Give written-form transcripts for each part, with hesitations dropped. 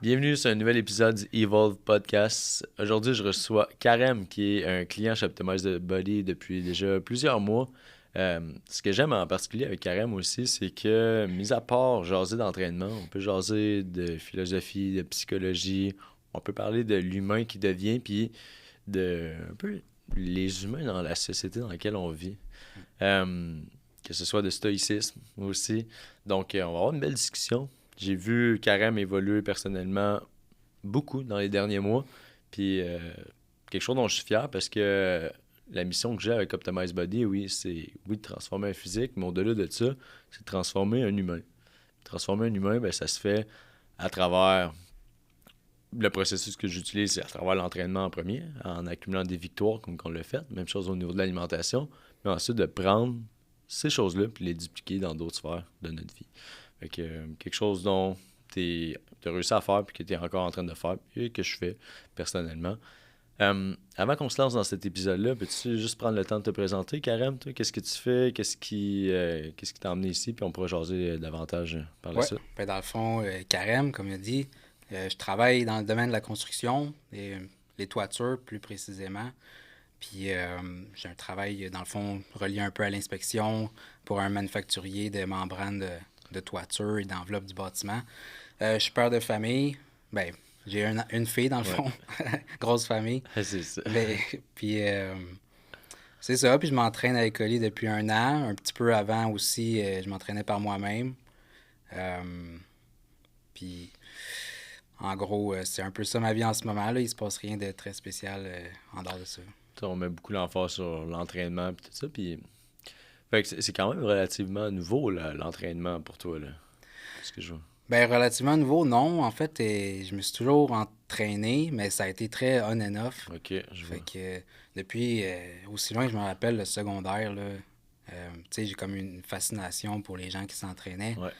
Bienvenue sur un nouvel épisode du Evolve Podcast. Aujourd'hui, je reçois Karem, qui est un client chez Optimize Body depuis déjà plusieurs mois. Ce que j'aime en particulier avec Karem aussi, c'est que, mis à part jaser d'entraînement, on peut jaser de philosophie, de psychologie, on peut parler de l'humain qui devient, puis de un peu les humains dans la société dans laquelle on vit. Euh, que ce soit de stoïcisme aussi. Donc, on va avoir une belle discussion. J'ai vu Karem évoluer personnellement beaucoup dans les derniers mois. Puis quelque chose dont je suis fier parce que la mission que j'ai avec Optimize Body, oui, c'est de transformer un physique, mais au-delà de ça, c'est de transformer un humain. Transformer un humain, ben, ça se fait à travers le processus que j'utilise, c'est à travers l'entraînement en premier, en accumulant des victoires comme qu'on l'a fait. Même chose au niveau de l'alimentation. Mais ensuite, de prendre ces choses-là puis les dupliquer dans d'autres sphères de notre vie. Fait que, quelque chose dont tu as réussi à faire puis que tu es encore en train de faire et que je fais personnellement. Avant qu'on se lance dans cet épisode-là, peux-tu juste prendre le temps de te présenter, Karem? Toi? Qu'est-ce que tu fais? Qu'est-ce qui t'a emmené ici? Puis on pourra jaser davantage par la Ouais, suite. ben dans le fond, Carême, comme il a dit, je travaille dans le domaine de la construction, les toitures plus précisément. Puis j'ai un travail, dans le fond, relié un peu à l'inspection pour un manufacturier de membranes de toiture et d'enveloppe du bâtiment. Je suis père de famille. Ben, j'ai une fille, dans le Ouais, fond. Grosse famille. c'est ça. Ben, puis c'est ça. Puis je m'entraîne à l'école depuis un an. Un petit peu avant aussi, je m'entraînais par moi-même. Euh, Puis, en gros, c'est un peu ça ma vie en ce moment. Là. Il se passe rien de très spécial en dehors de ça. On met beaucoup l'emphase sur l'entraînement et tout ça. Puis, fait que c'est quand même relativement nouveau, là, l'entraînement pour toi, là. Ce que je vois. Ben, relativement nouveau, non. En fait, je me suis toujours entraîné, mais ça a été très on and off. Ok, je Fait vois. que depuis aussi loin que je me rappelle le secondaire, là, tu sais, j'ai comme une fascination pour les gens qui s'entraînaient. Ouais,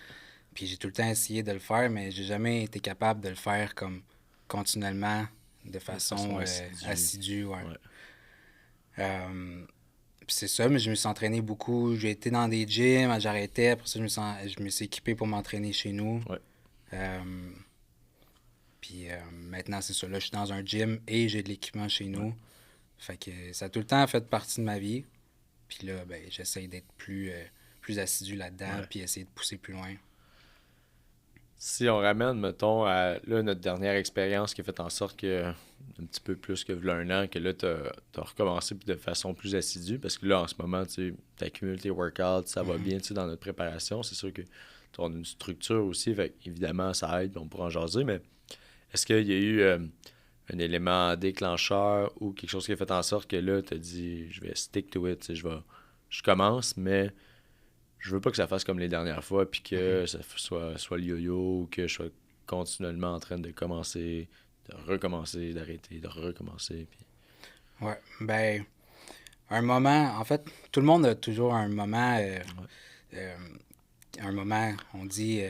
Puis j'ai tout le temps essayé de le faire, mais j'ai jamais été capable de le faire comme continuellement, de de façon façon assidue. assidue. Ouais. Ouais, Puis c'est ça, mais je me suis entraîné beaucoup. J'ai été dans des gyms, j'arrêtais. Après ça, je me suis équipé pour m'entraîner chez nous. ouais. Euh, Puis maintenant, c'est ça. Là, je suis dans un gym et j'ai de l'équipement chez Ouais. nous. Fait que ça a tout le temps fait partie de ma vie. Puis là, ben, j'essaye d'être plus assidu là-dedans, Ouais. puis essayer de pousser plus loin. Si on ramène, mettons, à là, notre dernière expérience qui a fait en sorte que, un petit peu plus que v'là un an, que là, t'as recommencé puis de façon plus assidue, parce que là, en ce moment, tu accumules tes workouts, ça va Mhm. bien, tu sais, dans notre préparation. C'est sûr que tu as une structure aussi, fait évidemment, ça aide, puis on pourra en jaser, mais est-ce qu'il y a eu un élément déclencheur ou quelque chose qui a fait en sorte que là, tu as dit, je vais stick to it, tu sais, je commence, mais je veux pas que ça fasse comme les dernières fois, puis Mhm. que ça soit le yo-yo, ou que je sois continuellement en train de commencer, de recommencer, d'arrêter, de recommencer. Puis... Ouais. Ben, un moment, en fait, tout le monde a toujours Ouais, euh, un moment, on dit,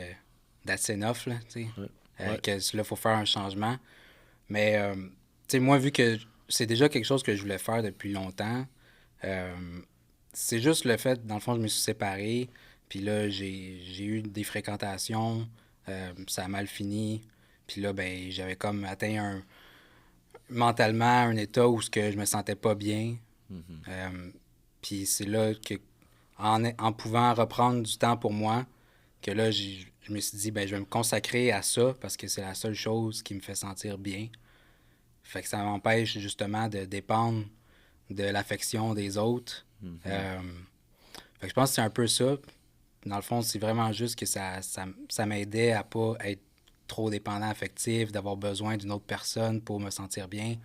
that's enough, là, tu sais, ouais, ouais. que là, il faut faire un changement. Mais, tu sais, moi, vu que c'est déjà quelque chose que je voulais faire depuis longtemps, euh, c'est juste le fait, dans le fond, je me suis séparé, puis là, j'ai eu des fréquentations, ça a mal fini, puis là, ben, j'avais comme atteint mentalement un état où ce que je me sentais pas bien. Mhm. Euh, Puis c'est là que, en pouvant reprendre du temps pour moi, que là, je me suis dit, ben, je vais me consacrer à ça parce que c'est la seule chose qui me fait sentir bien. Fait que ça m'empêche justement de dépendre de l'affection des autres. Mhm. Euh, Fait que je pense que c'est un peu ça. Dans le fond, c'est vraiment juste que ça m'aidait à pas être trop dépendant affectif, d'avoir besoin d'une autre personne pour me sentir bien.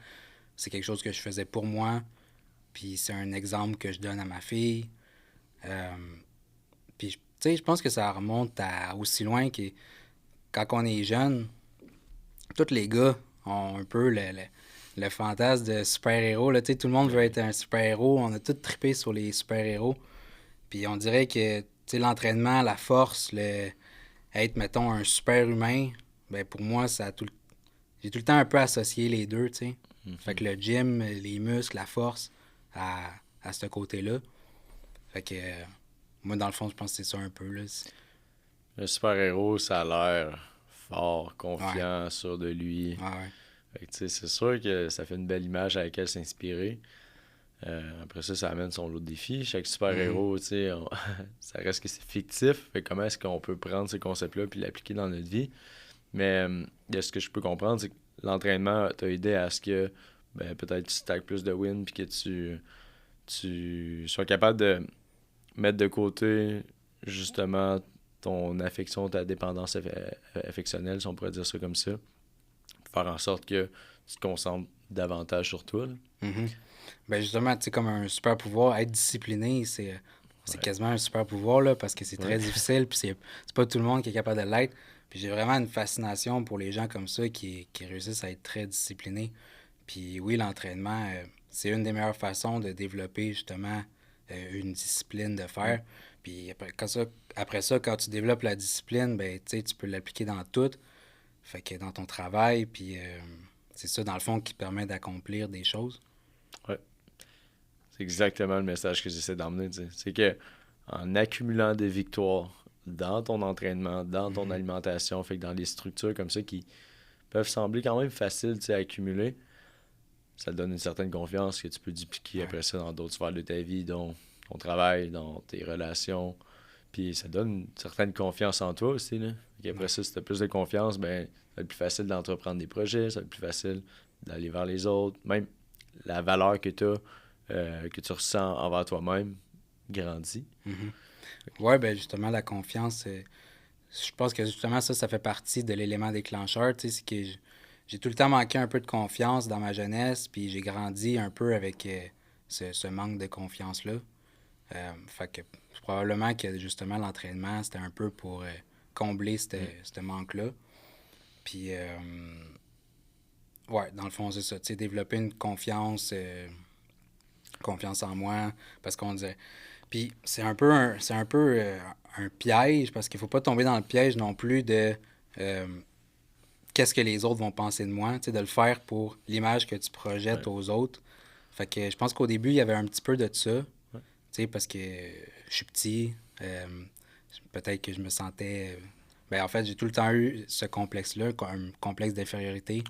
C'est quelque chose que je faisais pour moi. Puis c'est un exemple que je donne à ma fille. Euh, Puis, tu sais, je pense que ça remonte à aussi loin que quand on est jeune, tous les gars ont un peu le fantasme de super-héros. Là, tu sais, tout le monde Ben veut oui. être un super-héros. On a tous trippé sur les super-héros. Puis on dirait que, tu sais, l'entraînement, la force, être, mettons, un super-humain, ben pour moi, j'ai tout le temps un peu associé les deux, tu sais. Fait Mhm. que le gym, les muscles, la force, à, à ce côté-là. Fait que, moi, dans le fond, je pense que c'est ça un peu, là. Le super-héros, ça a l'air fort, confiant, sûr de lui. Ouais. Fait que, tu sais, c'est sûr que ça fait une belle image à laquelle s'inspirer. Après ça amène son lot de défis. Chaque super-héros, tu sais, ça reste que c'est fictif. Fait que comment est-ce qu'on peut prendre ces concepts-là puis l'appliquer dans notre vie? Mais ce que je peux comprendre, c'est que l'entraînement t'a aidé à ce que peut-être tu stacks plus de wins puis que tu sois capable de mettre de côté justement ton affection, ta dépendance affectionnelle, si on pourrait dire ça comme ça. Faire en sorte que tu te concentres davantage sur toi. Là. Mhm. Ben justement, tu sais, comme un super pouvoir, être discipliné, c'est quasiment un super pouvoir, là, parce que c'est très difficile, puis c'est pas tout le monde qui est capable de l'être. Puis j'ai vraiment une fascination pour les gens comme ça qui réussissent à être très disciplinés. Puis oui, l'entraînement, c'est une des meilleures façons de développer justement une discipline de faire. Puis après ça, quand tu développes la discipline, ben, tu peux l'appliquer dans tout. Fait que dans ton travail, puis c'est ça, dans le fond, qui permet d'accomplir des choses. Ouais. C'est exactement le message que j'essaie d'emmener. T'sais. C'est que en accumulant des victoires dans ton entraînement, dans ton alimentation, fait que dans les structures comme ça qui peuvent sembler quand même faciles à accumuler, ça te donne une certaine confiance que tu peux dupliquer après ça dans d'autres sphères de ta vie, dont ton travail, dans tes relations. Puis ça donne une certaine confiance en toi aussi. Là. Et après ça, si tu as plus de confiance, ben, ça va être plus facile d'entreprendre des projets, ça va être plus facile d'aller vers les autres. Même la valeur que tu as, que tu ressens envers toi-même, grandit. Ouais, ben justement, la confiance, je pense que justement ça fait partie de l'élément déclencheur. Tu sais, c'est que j'ai tout le temps manqué un peu de confiance dans ma jeunesse, puis j'ai grandi un peu avec ce manque de confiance-là. Fait que probablement que justement l'entraînement, c'était un peu pour combler ce manque-là. Puis, ouais, dans le fond, c'est ça. Tu sais, développer une confiance en moi, parce qu'on disait. Puis c'est un peu un piège, parce qu'il faut pas tomber dans le piège non plus de qu'est-ce que les autres vont penser de moi, tu sais, de le faire pour l'image que tu projettes aux autres. Fait que je pense qu'au début, il y avait un petit peu de ça, tu sais, parce que je suis petit, peut-être que je me sentais... Ben, en fait, j'ai tout le temps eu ce complexe-là, un complexe d'infériorité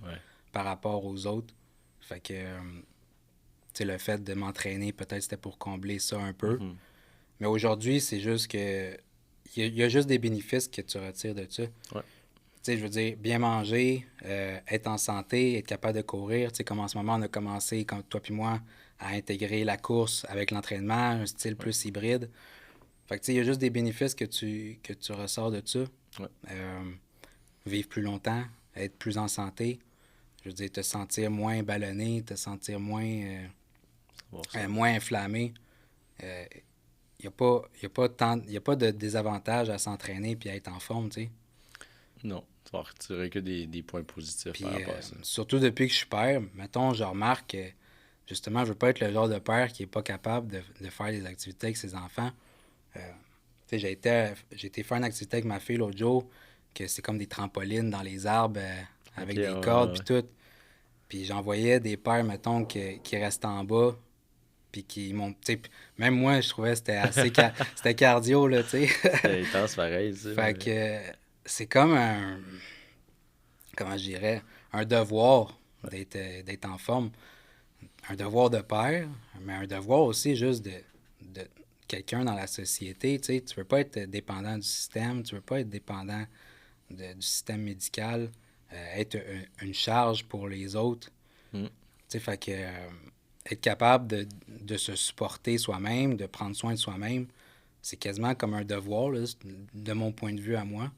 par rapport aux autres. Fait que, tu sais, le fait de m'entraîner, peut-être c'était pour combler ça un peu. Mais aujourd'hui, c'est juste que... Il y a juste des bénéfices que tu retires de ça. Ouais. Tu sais, je veux dire, bien manger, être en santé, être capable de courir. Tu sais, comme en ce moment, on a commencé, comme toi puis moi, à intégrer la course avec l'entraînement, un style plus hybride. Fait que, tu sais, il y a juste des bénéfices que tu ressors de ça. Vivre plus longtemps, être plus en santé. Je veux dire, te sentir moins ballonné, te sentir moins, moins inflammé. Il n'y a pas de désavantage à s'entraîner puis à être en forme, tu sais. Non, tu vas retirer que des points positifs Puis, par rapport à ça. surtout depuis que je suis père, mettons, je remarque que, justement, je veux pas être le genre de père qui est pas capable de faire des activités avec ses enfants. Tu sais, j'ai été faire une activité avec ma fille l'autre jour, que c'est comme des trampolines dans les arbres avec des cordes puis tout. Puis j'en voyais des pères, mettons, qui restent en bas, puis qui m'ont... Même moi, je trouvais que c'était assez... c'était cardio, là, tu sais. C'est intense pareil, tu sais. Fait que c'est comme un... Comment je dirais? Un devoir d'être en forme. Un devoir de père, mais un devoir aussi juste de quelqu'un dans la société, tu sais. Tu veux pas être dépendant du système, tu veux pas être dépendant du système médical, être une charge pour les autres. Tu sais, fait que être capable de se supporter soi-même, de prendre soin de soi-même, c'est quasiment comme un devoir, là, de mon point de vue à moi.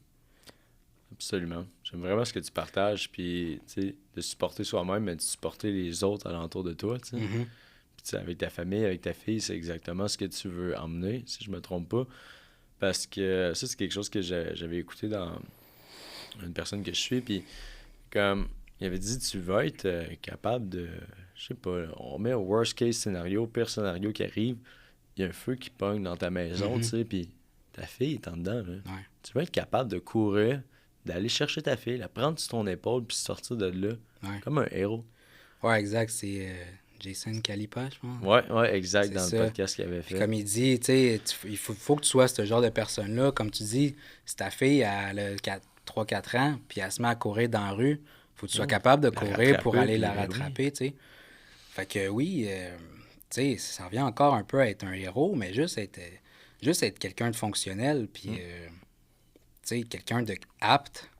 Absolument. J'aime vraiment ce que tu partages, puis, tu sais, de supporter soi-même, mais de supporter les autres alentour de toi, tu sais. Puis, tu sais, avec ta famille, avec ta fille, c'est exactement ce que tu veux emmener, si je me trompe pas. Parce que ça, c'est quelque chose que j'avais écouté dans une personne que je suis, puis comme il avait dit, tu vas être capable de, je sais pas, on met au worst case scénario, pire scénario qui arrive, il y a un feu qui pogne dans ta maison, tu sais, puis ta fille est en dedans, là. Ouais. Tu vas être capable de courir, d'aller chercher ta fille, la prendre sur ton épaule, puis sortir de là, comme un héros. Ouais, exact, c'est Jason Calipa, je pense. Ouais, exact, C'est dans ça. le podcast qu'il avait fait. Puis comme il dit, tu sais, il faut que tu sois ce genre de personne-là. Comme tu dis, si ta fille, elle a 3-4 ans, puis elle se met à courir dans la rue, faut que tu sois capable de courir pour aller la rattraper, tu sais. Fait que oui, tu sais, ça revient encore un peu à être un héros, mais juste être quelqu'un de fonctionnel, puis, tu sais, quelqu'un de apte.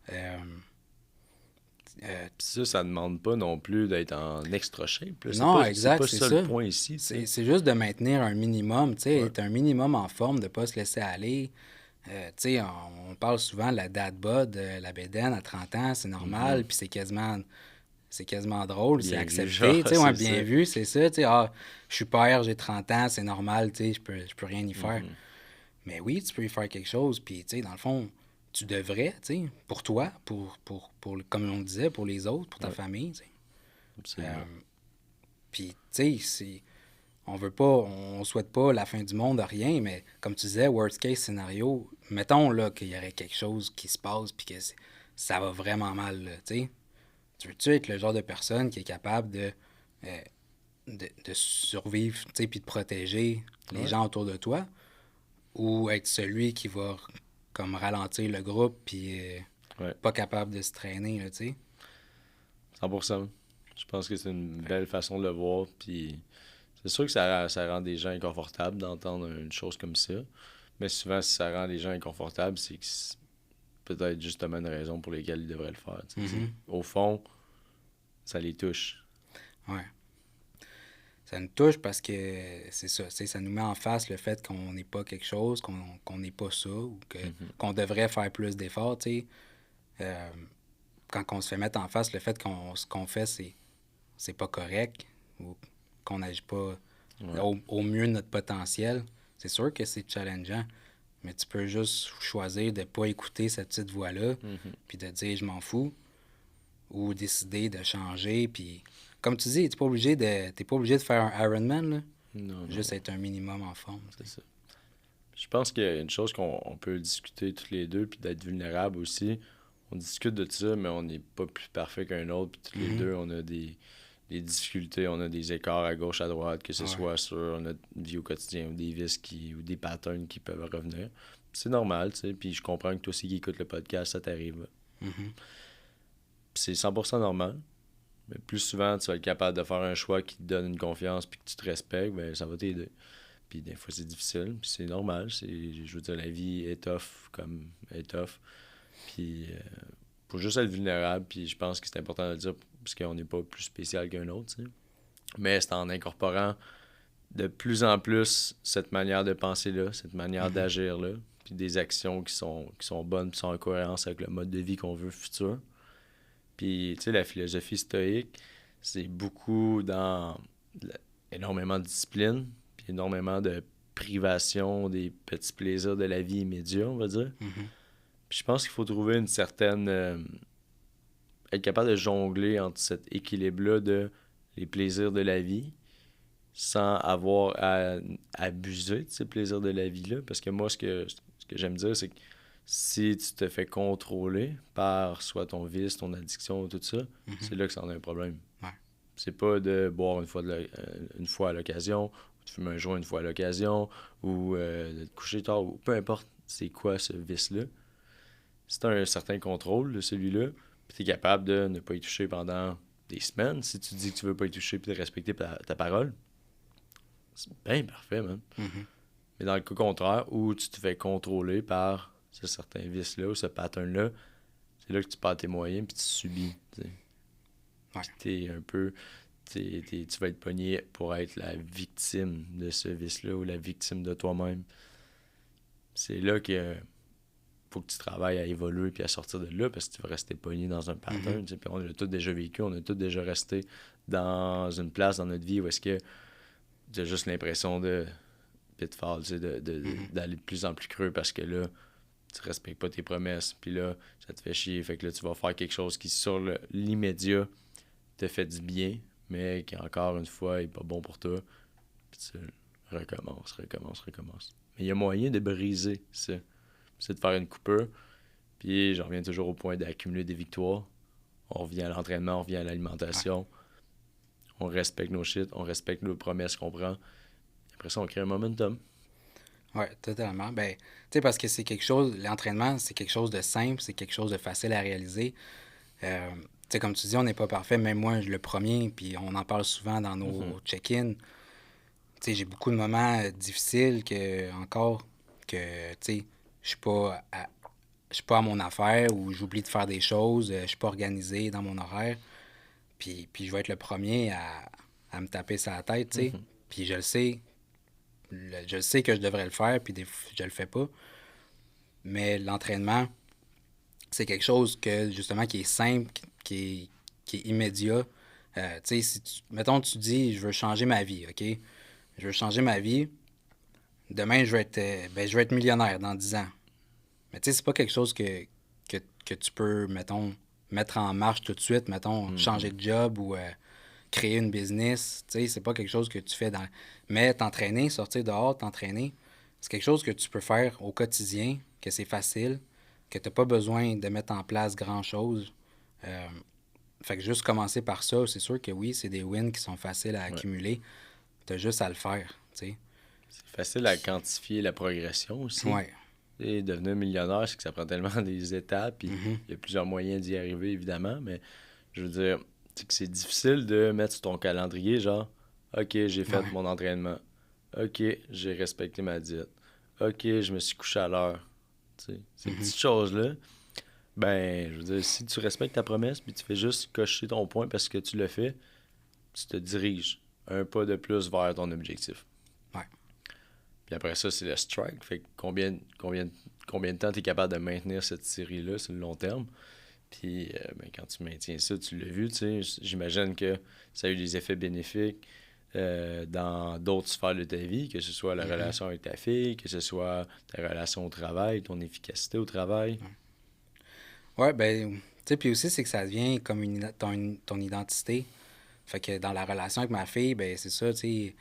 Puis ça demande pas non plus d'être en extra shape. Là. Non, C'est pas c'est ça ça. le point ici. C'est juste de maintenir un minimum, tu sais, être un minimum en forme, de pas se laisser aller. Tu sais, on parle souvent de la dad bod, la bédaine à 30 ans, c'est normal, puis c'est quasiment drôle, c'est accepté, tu sais, ouais, bien vu, c'est ça, tu sais, je suis père, j'ai 30 ans, c'est normal, tu sais, je peux rien y faire. Mais oui, tu peux y faire quelque chose, puis, tu sais, dans le fond, tu devrais, tu sais, pour toi, pour comme on disait, pour les autres, pour ta famille, tu sais. Absolument. Puis, tu sais, on souhaite pas la fin du monde à rien, mais comme tu disais, worst case scénario, mettons là qu'il y aurait quelque chose qui se passe puis que ça va vraiment mal, là, tu sais. Tu veux-tu être le genre de personne qui est capable de survivre, tu sais, puis de protéger les gens autour de toi, ou être celui qui va comme ralentir le groupe puis pas capable de se traîner, là, tu sais. 100%. Je pense que c'est une belle façon de le voir, puis c'est sûr que ça rend des gens inconfortables d'entendre une chose comme ça, mais souvent, si ça rend les gens inconfortables, c'est que c'est peut-être justement une raison pour laquelle ils devraient le faire. Au fond, ça les touche. Ouais. Ça nous touche parce que c'est ça, ça nous met en face le fait qu'on n'est pas quelque chose, qu'on n'est pas ça, ou qu'on devrait faire plus d'efforts, tu sais. Quand on se fait mettre en face le fait ce qu'on fait, c'est pas correct, ou qu'on n'agit pas au mieux de notre potentiel, c'est sûr que c'est challengeant, mais tu peux juste choisir de pas écouter cette petite voix-là, puis de dire « je m'en fous », ou décider de changer, puis... Comme tu dis, t'es pas obligé de faire un Ironman, là. Non, juste être un minimum en forme. C'est ça. Je pense qu'il y a une chose qu'on peut discuter tous les deux, puis d'être vulnérable aussi. On discute de ça, mais on n'est pas plus parfait qu'un autre, puis tous les deux, on a des difficultés, on a des écarts à gauche, à droite, que ce soit sur notre vie au quotidien, ou des vices ou des patterns qui peuvent revenir. C'est normal, tu sais, puis je comprends que toi aussi qui écoutes le podcast, ça t'arrive. C'est 100% normal. Mais plus souvent, tu vas être capable de faire un choix qui te donne une confiance puis que tu te respectes, ben ça va t'aider. Puis des fois, c'est difficile, puis c'est normal. Je veux dire, la vie est tough comme elle est tough. Puis faut juste être vulnérable, puis je pense que c'est important de le dire parce qu'on n'est pas plus spécial qu'un autre, tu sais. Mais c'est en incorporant de plus en plus cette manière de penser-là, cette manière d'agir-là, puis des actions qui sont bonnes, qui sont en cohérence avec le mode de vie qu'on veut futur. Puis, tu sais, la philosophie stoïque, c'est beaucoup dans énormément de discipline, puis énormément de privation des petits plaisirs de la vie immédiate, on va dire. Puis je pense qu'il faut trouver une certaine... être capable de jongler entre cet équilibre-là de les plaisirs de la vie, sans avoir à abuser de ces plaisirs de la vie-là. Parce que moi, ce que j'aime dire, c'est que si tu te fais contrôler par soit ton vice, ton addiction ou tout ça, c'est là que ça en a un problème. Ouais. C'est pas de boire une fois à l'occasion, ou de fumer un joint une fois à l'occasion, ou de te coucher tard, ou peu importe c'est quoi ce vice-là. Si tu as un certain contrôle de celui-là, puis tu es capable de ne pas y toucher pendant des semaines, si tu dis que tu veux pas y toucher puis de respecter ta parole, c'est bien parfait, man. Mais dans le cas contraire, où tu te fais contrôler par ce certain vice-là ou ce pattern-là, c'est là que tu perds tes moyens puis tu subis. T'sais. Ouais. T'es un peu... tu vas être pogné pour être la victime de ce vice-là ou la victime de toi-même. C'est là que faut que tu travailles à évoluer puis à sortir de là parce que tu vas rester pogné dans un pattern. Puis on l'a tous déjà vécu, on a tous déjà resté dans une place dans notre vie où est-ce que tu as juste l'impression de pitfall, d'aller de plus en plus creux parce que là, tu respectes pas tes promesses, puis là, ça te fait chier. Fait que là, tu vas faire quelque chose qui, sur l'immédiat, te fait du bien, mais qui, encore une fois, est pas bon pour toi. Puis tu recommences. Mais il y a moyen de briser ça. C'est de faire une coupure, puis j'en reviens toujours au point d'accumuler des victoires. On revient à l'entraînement, on revient à l'alimentation. On respecte nos shit, on respecte nos promesses qu'on prend. Après ça, on crée un momentum. Ouais, totalement. Ben, tu sais, parce que c'est quelque chose, l'entraînement, c'est quelque chose de simple, c'est quelque chose de facile à réaliser. Tu sais, comme tu dis, on n'est pas parfait, même moi, le premier, puis on en parle souvent dans Mhm. nos check-in. Tu sais, j'ai beaucoup de moments difficiles encore, que, tu sais, je suis pas à, je suis pas à mon affaire ou j'oublie de faire des choses, je suis pas organisé dans mon horaire. Puis je vais être le premier à me taper sur la tête, tu sais. Mhm. Puis je sais que je devrais le faire, puis je le fais pas. Mais l'entraînement, c'est quelque chose que, justement, qui est simple, qui est immédiat. Tu sais, mettons, tu dis, je veux changer ma vie, OK? Je veux changer ma vie. Demain, je vais être millionnaire dans 10 ans. Mais tu sais, c'est pas quelque chose que tu peux, mettons, mettre en marche tout de suite, mettons, changer Mhm. de job ou créer une business. Tu sais, c'est pas quelque chose que tu fais dans. Mais t'entraîner, sortir dehors, t'entraîner, c'est quelque chose que tu peux faire au quotidien, que c'est facile, que t'as pas besoin de mettre en place grand-chose. Euh, Fait que juste commencer par ça, c'est sûr que oui, c'est des wins qui sont faciles à Ouais. accumuler. T'as juste à le faire, tu sais. C'est facile à quantifier la progression aussi. Ouais. Et devenir millionnaire, c'est que ça prend tellement des étapes, puis Mhm. il y a plusieurs moyens d'y arriver, évidemment, mais je veux dire, c'est que c'est difficile de mettre sur ton calendrier, genre, OK, j'ai fait Ouais. mon entraînement. OK, j'ai respecté ma diète. OK, je me suis couché à l'heure. Tu sais, ces Mhm. petites choses-là, ben, je veux dire, si tu respectes ta promesse, puis tu fais juste cocher ton point parce que tu le fais, tu te diriges un pas de plus vers ton objectif. Ouais. Puis après ça, c'est le strike. Fait que combien de temps tu es capable de maintenir cette série-là sur le long terme. Puis ben, quand tu maintiens ça, tu l'as vu, tu sais, j'imagine que ça a eu des effets bénéfiques dans d'autres sphères de ta vie, que ce soit la Mhm. relation avec ta fille, que ce soit ta relation au travail, ton efficacité au travail. Ouais, ben, tu sais, puis aussi, c'est que ça devient comme ton identité. Fait que dans la relation avec ma fille, ben, c'est ça, tu sais.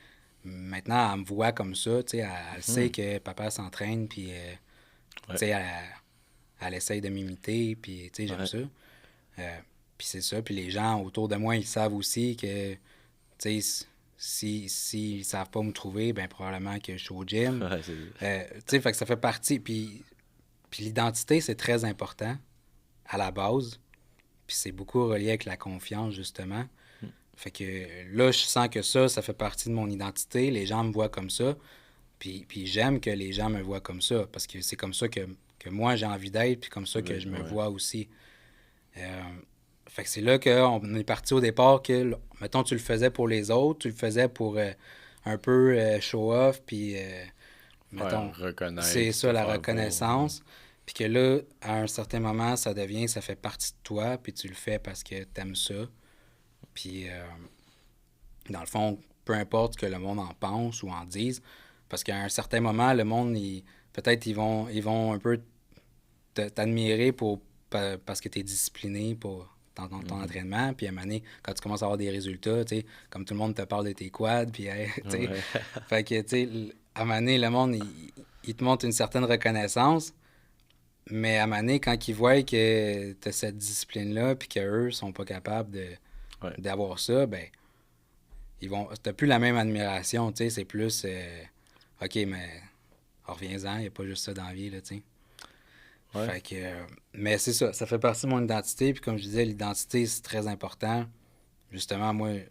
Maintenant, elle me voit comme ça, tu sais. Elle sait Mhm. que papa s'entraîne, puis, tu Ouais, sais, elle essaye de m'imiter, puis, tu sais, j'aime ouais, ça. Puis c'est ça, puis les gens autour de moi, ils savent aussi que, tu sais, s'ils savent pas me trouver, ben, probablement que je suis au gym. ouais, c'est... Tu sais, fait que ça fait partie. Puis l'identité, c'est très important à la base. Puis c'est beaucoup relié avec la confiance, justement. Fait que là, je sens que ça fait partie de mon identité. Les gens me voient comme ça. Puis j'aime que les gens me voient comme ça. Parce que c'est comme ça que moi, j'ai envie d'être. Puis comme ça que je me Ouais. vois aussi. Euh, Fait que c'est là qu'on est parti au départ que, mettons, tu le faisais pour les autres. Tu le faisais pour un peu show off. Puis, Faire mettons, c'est reconnaître, ça, te la faire voir. Ouais. reconnaissance. Puis que là, à un certain moment, ça fait partie de toi. Puis tu le fais parce que t'aimes ça. Puis, dans le fond, peu importe ce que le monde en pense ou en dise, parce qu'à un certain moment, le monde, peut-être ils vont un peu t'admirer parce que tu es discipliné pour ton Mhm. entraînement. Puis à un moment donné, quand tu commences à avoir des résultats, tu sais, comme tout le monde te parle de tes quads, puis hey, tu sais, Ouais. fait que, tu sais, à un moment donné, le monde, il te montre une certaine reconnaissance, mais à un moment donné, quand ils voient que tu as cette discipline-là, puis qu'eux sont pas capables Ouais. d'avoir ça, ben, t'as plus la même admiration, tu sais, c'est plus, ok, mais reviens-en, il n'y a pas juste ça dans la vie, là, tu sais. Ouais. Fait que, mais c'est ça fait partie de mon identité, puis comme je disais, l'identité, c'est très important. Justement, moi, tu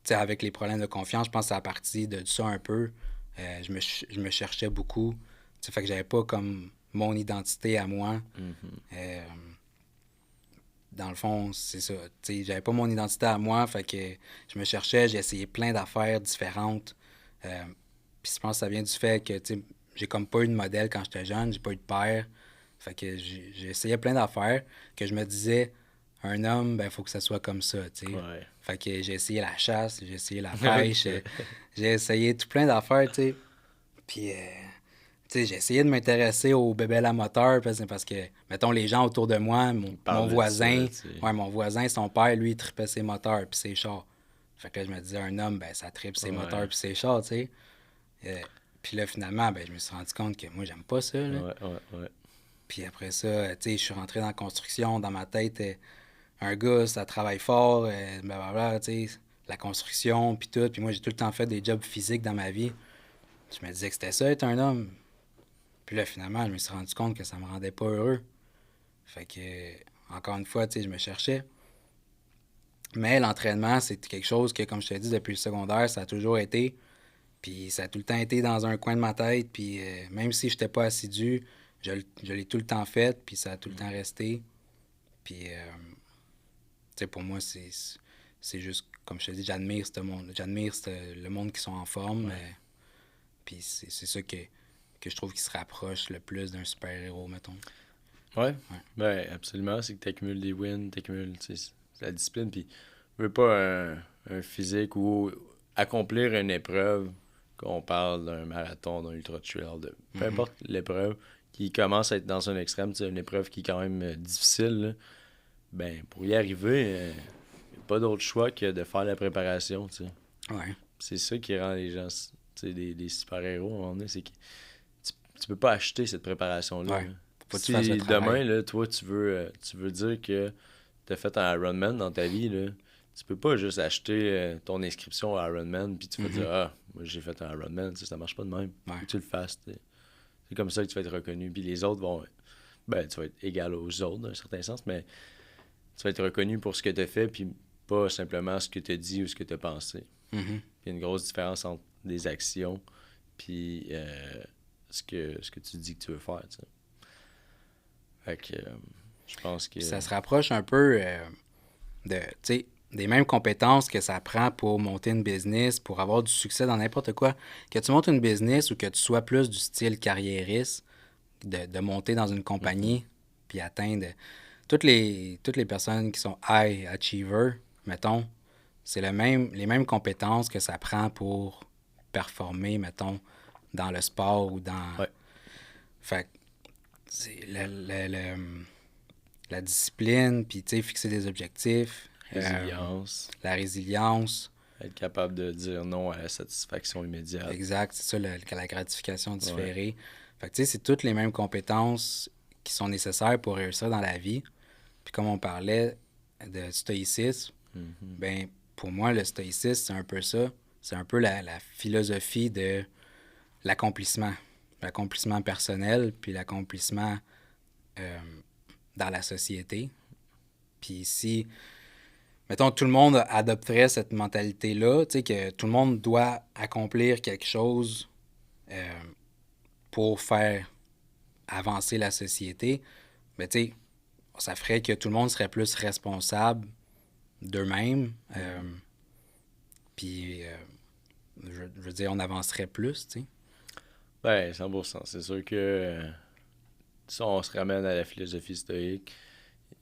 sais, avec les problèmes de confiance, je pense que c'est à partir de ça un peu. Je me cherchais beaucoup. Tu sais, fait que j'avais pas comme mon identité à moi. Mhm. Euh, Dans le fond, c'est ça. Tu sais, j'avais pas mon identité à moi, fait que je me cherchais, j'ai essayé plein d'affaires différentes. Euh, Puis je pense que ça vient du fait que, tu sais, j'ai comme pas eu de modèle quand j'étais jeune, j'ai pas eu de père. Fait que j'ai essayé plein d'affaires que je me disais, un homme, ben, faut que ça soit comme ça, tu sais. Ouais. Fait que j'ai essayé la chasse, j'ai essayé la pêche, Ok. j'ai essayé tout plein d'affaires, tu sais. Puis, tu sais, j'ai essayé de m'intéresser aux bébés à moteur parce que, mettons, les gens autour de moi, Il mon parle de ça, voisin, tu sais. ouais, mon voisin, son père, lui, il tripait ses moteurs puis ses chars. Fait que là, je me disais, un homme, ben, ça tripe ses moteurs Ouais. puis ses chars, tu sais. Euh, Puis là, finalement, ben, je me suis rendu compte que moi, j'aime pas ça, là. Ouais. Puis après ça, tu sais, je suis rentré dans la construction, dans ma tête, un gars, ça travaille fort, blablabla, tu sais, la construction, puis tout. Puis moi, j'ai tout le temps fait des jobs physiques dans ma vie. je me disais que c'était ça, être un homme. Puis là, finalement, je me suis rendu compte que ça me rendait pas heureux. Fait que, encore une fois, tu sais, je me cherchais. Mais l'entraînement, c'est quelque chose que, comme je t'ai dit, depuis le secondaire, ça a toujours été. Puis ça a tout le temps été dans un coin de ma tête. Puis même si je n'étais pas assidu, je l'ai tout le temps fait. Puis ça a tout le temps resté. Puis, tu sais, pour moi, c'est juste, comme je te dis, j'admire ce monde. J'admire le monde qui sont en forme. Puis c'est ça que je trouve qui se rapproche le plus d'un super-héros, mettons. Ouais. Ben, absolument. C'est que tu accumules des wins, tu accumules la discipline. Puis, tu veux pas un physique ou accomplir une épreuve, qu'on parle d'un marathon, d'un ultra trail, de peu importe l'épreuve, qui commence à être dans un extrême, une épreuve qui est quand même difficile, là, ben, pour y arriver, y a pas d'autre choix que de faire la préparation, tu sais. Ouais. C'est ça qui rend les gens, tu sais, des super-héros, à un moment donné, c'est que tu peux pas acheter cette préparation-là. Ouais. Là. Faut que tu Si fasses le travail. demain, là, toi, tu veux dire que tu as fait un Ironman dans ta vie, là, tu peux pas juste acheter ton inscription à Ironman puis tu vas dire ah, moi j'ai fait un Ironman, ça marche pas de même. Ouais. Faut que tu le fasses. T'sais. C'est comme ça que tu vas être reconnu. Puis les autres vont. Ben, tu vas être égal aux autres dans un certain sens, mais tu vas être reconnu pour ce que tu as fait puis pas simplement ce que tu as dit ou ce que tu as pensé. Mhm. Il y a une grosse différence entre des actions puis ce que tu dis que tu veux faire. T'sais. Fait que je pense que. Ça se rapproche un peu de, tu sais, des mêmes compétences que ça prend pour monter une business, pour avoir du succès dans n'importe quoi. Que tu montes une business ou que tu sois plus du style carriériste, de monter dans une compagnie, puis atteindre toutes les personnes qui sont high achiever, mettons, c'est les mêmes compétences que ça prend pour performer, mettons, dans le sport ou dans... Ouais. Fait que c'est la discipline, puis tu sais, fixer des objectifs. Résilience. La résilience. Être capable de dire non à la satisfaction immédiate. Exact, c'est ça, la gratification différée. Fait que tu sais, c'est toutes les mêmes compétences qui sont nécessaires pour réussir dans la vie. Puis comme on parlait de stoïcisme, ben pour moi, le stoïcisme, c'est un peu ça. C'est un peu la philosophie de l'accomplissement. L'accomplissement personnel, puis l'accomplissement dans la société. Puis si, mettons, tout le monde adopterait cette mentalité-là, tu sais, que tout le monde doit accomplir quelque chose pour faire avancer la société, ben, tu sais, ça ferait que tout le monde serait plus responsable d'eux-mêmes. Puis, je veux dire, on avancerait plus, tu sais. Ben, 100%. C'est sûr que si on se ramène à la philosophie stoïque,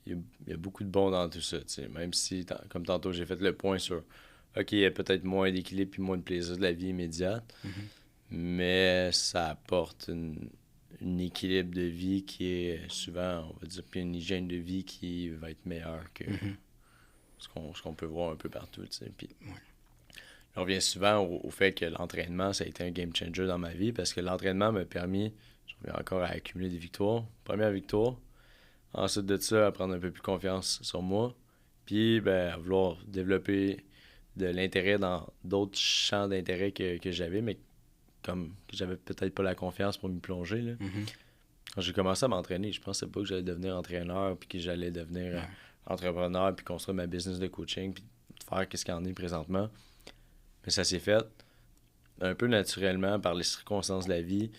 il y a beaucoup de bon dans tout ça. T'sais. Même si, comme tantôt, j'ai fait le point sur OK, il y a peut-être moins d'équilibre puis moins de plaisir de la vie immédiate, mais ça apporte un équilibre de vie qui est souvent, on va dire, puis une hygiène de vie qui va être meilleure que ce qu'on peut voir un peu partout. Puis, on revient souvent au fait que l'entraînement, ça a été un game changer dans ma vie parce que l'entraînement m'a permis, je reviens encore à accumuler des victoires. Première victoire, ensuite de ça, à prendre un peu plus confiance sur moi, puis ben, à vouloir développer de l'intérêt dans d'autres champs d'intérêt que j'avais, mais comme que j'avais peut-être pas la confiance pour m'y plonger. Là. Quand j'ai commencé à m'entraîner, je pensais pas que j'allais devenir entraîneur, puis que j'allais devenir entrepreneur, puis construire ma business de coaching, puis faire ce qu'il y en est présentement. Mais ça s'est fait un peu naturellement par les circonstances de la vie,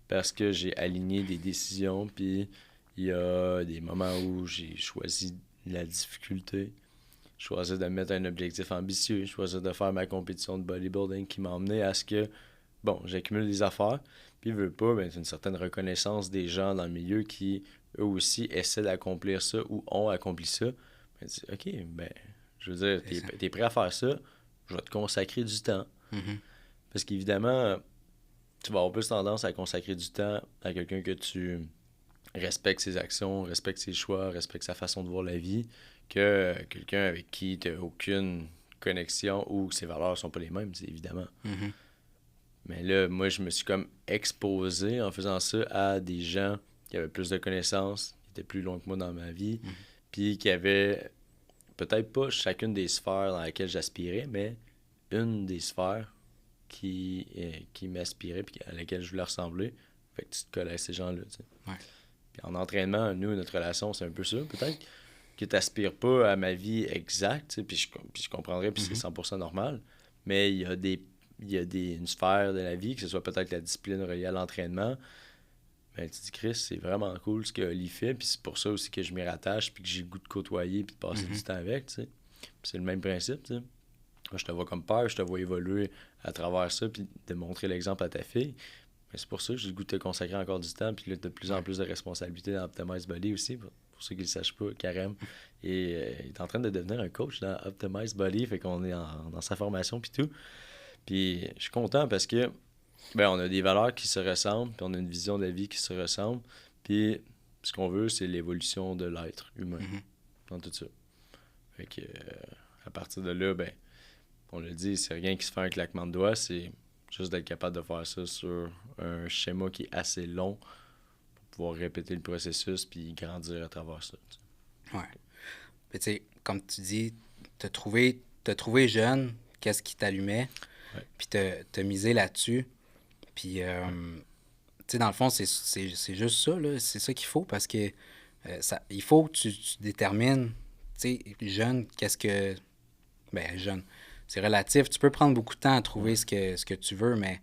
parce que j'ai aligné des décisions, puis il y a des moments où j'ai choisi la difficulté, choisi de mettre un objectif ambitieux, choisi de faire ma compétition de bodybuilding qui m'a emmené à ce que, bon, j'accumule des affaires, puis veux pas, ben, c'est une certaine reconnaissance des gens dans le milieu qui, eux aussi, essaient d'accomplir ça ou ont accompli ça. Ben, tu dis, OK, ben, je veux dire, t'es prêt à faire ça, je vais te consacrer du temps. Parce qu'évidemment, tu vas avoir plus tendance à consacrer du temps à quelqu'un que tu respectes ses actions, respecte ses choix, respecte sa façon de voir la vie, que quelqu'un avec qui tu n'as aucune connexion ou que ses valeurs sont pas les mêmes, c'est évidemment. Mais là, moi, je me suis comme exposé en faisant ça à des gens qui avaient plus de connaissances, qui étaient plus loin que moi dans ma vie, puis qui avaient peut-être pas chacune des sphères dans lesquelles j'aspirais, mais une des sphères qui m'aspiraient puis à laquelle je voulais ressembler. Fait que tu te colles à ces gens-là, tu sais. Ouais. Puis en entraînement, nous, notre relation, c'est un peu ça, peut-être. Que tu n'aspires pas à ma vie exacte, tu sais, puis je comprendrais, puis c'est 100% normal. Mais une sphère de la vie, que ce soit peut-être la discipline reliée à l'entraînement. Ben, tu dis, Chris, c'est vraiment cool ce que Oli fait, puis c'est pour ça aussi que je m'y rattache, puis que j'ai le goût de côtoyer, puis de passer du temps avec, tu sais. Puis c'est le même principe, tu sais. Moi, je te vois comme père, je te vois évoluer à travers ça, puis de montrer l'exemple à ta fille. Mais c'est pour ça que j'ai le goût de te consacrer encore du temps, puis là, de plus en plus de responsabilités dans Optimize Body aussi. Pour ceux qui ne le sachent pas, Karem il est en train de devenir un coach dans Optimize Body, fait qu'on est dans sa formation, puis tout. Puis je suis content parce que ben, on a des valeurs qui se ressemblent, puis on a une vision de la vie qui se ressemble. Puis ce qu'on veut, c'est l'évolution de l'être humain dans tout ça. Fait que à partir de là, ben, on le dit, c'est rien qui se fait un claquement de doigts, c'est juste d'être capable de faire ça sur un schéma qui est assez long pour pouvoir répéter le processus puis grandir à travers ça. Ouais. Puis tu sais, comme tu dis, t'as trouvé jeune, qu'est-ce qui t'allumait, puis t'as misé là-dessus. Puis, tu sais, dans le fond, c'est juste ça, là. C'est ça qu'il faut parce que il faut que tu détermines, tu sais, jeune, qu'est-ce que... Ben, jeune, c'est relatif. Tu peux prendre beaucoup de temps à trouver ce que tu veux, mais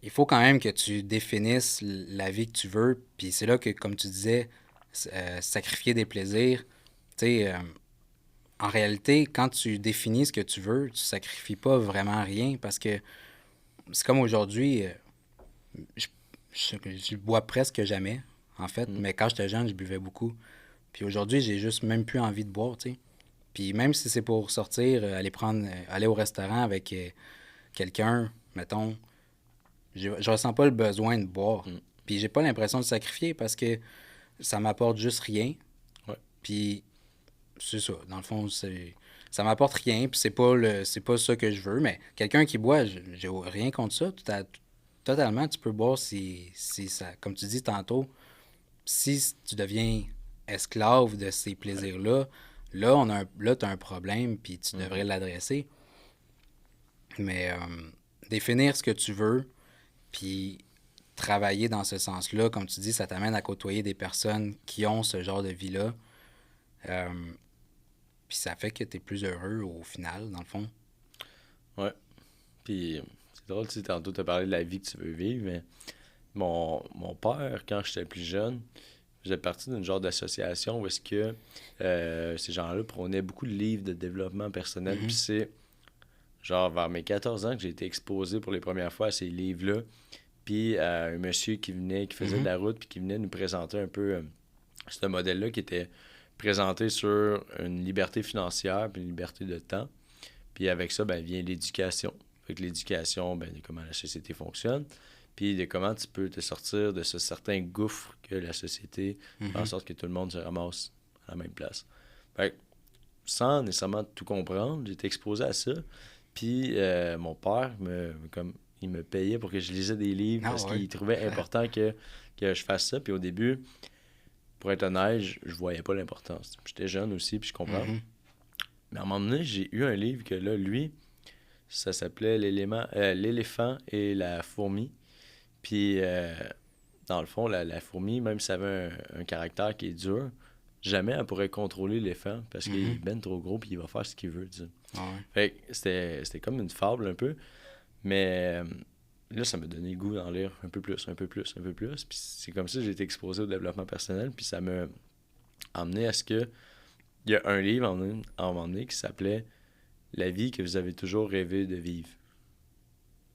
il faut quand même que tu définisses la vie que tu veux. Puis c'est là que, comme tu disais, sacrifier des plaisirs, tu sais... en réalité, quand tu définis ce que tu veux, tu sacrifies pas vraiment rien parce que c'est comme aujourd'hui, je, je bois presque jamais, en fait, mais quand j'étais jeune, je buvais beaucoup. Puis aujourd'hui, j'ai juste même plus envie de boire, tu sais. Puis même si c'est pour sortir, aller au restaurant avec quelqu'un, mettons, je ressens pas le besoin de boire. Puis j'ai pas l'impression de sacrifier parce que ça m'apporte juste rien. Ouais. Puis c'est ça. Dans le fond, ça m'apporte rien, puis c'est pas ça que je veux. Mais quelqu'un qui boit, j'ai rien contre ça. Totalement, tu peux boire si ça, comme tu dis tantôt, si tu deviens esclave de ces plaisirs-là, là, tu as un problème, puis tu devrais l'adresser. Mais définir ce que tu veux, puis travailler dans ce sens-là, comme tu dis, ça t'amène à côtoyer des personnes qui ont ce genre de vie-là. Puis ça fait que tu es plus heureux au final, dans le fond. Ouais. Puis c'est drôle, tu sais, tantôt tu as parlé de la vie que tu veux vivre, mais mon père, quand j'étais plus jeune, faisait partie d'une genre d'association où est-ce que ces gens-là prenaient beaucoup de livres de développement personnel. Puis c'est genre vers mes 14 ans que j'ai été exposé pour les premières fois à ces livres-là. Puis un monsieur qui faisait de la route, puis qui venait nous présenter un peu ce modèle-là qui était présenté sur une liberté financière puis une liberté de temps. Puis avec ça, ben, vient l'éducation. Fait que l'éducation, ben, de comment la société fonctionne, puis de comment tu peux te sortir de ce certain gouffre que la société fait en sorte que tout le monde se ramasse à la même place. Fait que, sans nécessairement tout comprendre, j'étais exposé à ça. Puis mon père, il me payait pour que je lisais des livres parce qu'il trouvait important que je fasse ça. Puis au début, pour être honnête, je voyais pas l'importance. J'étais jeune aussi, puis je comprends. Mais à un moment donné, j'ai eu un livre que là, lui, ça s'appelait L'éléphant et la fourmi. Puis, dans le fond, la fourmi, même si elle avait un caractère qui est dur, jamais elle pourrait contrôler l'éléphant parce qu'il est ben trop gros puis il va faire ce qu'il veut. Tu sais. Fait que c'était comme une fable un peu. Mais là, ça m'a donné le goût d'en lire un peu plus, un peu plus, un peu plus. Puis c'est comme ça que j'ai été exposé au développement personnel. Puis ça m'a amené à ce que... Il y a un livre à un moment donné qui s'appelait « La vie que vous avez toujours rêvé de vivre ».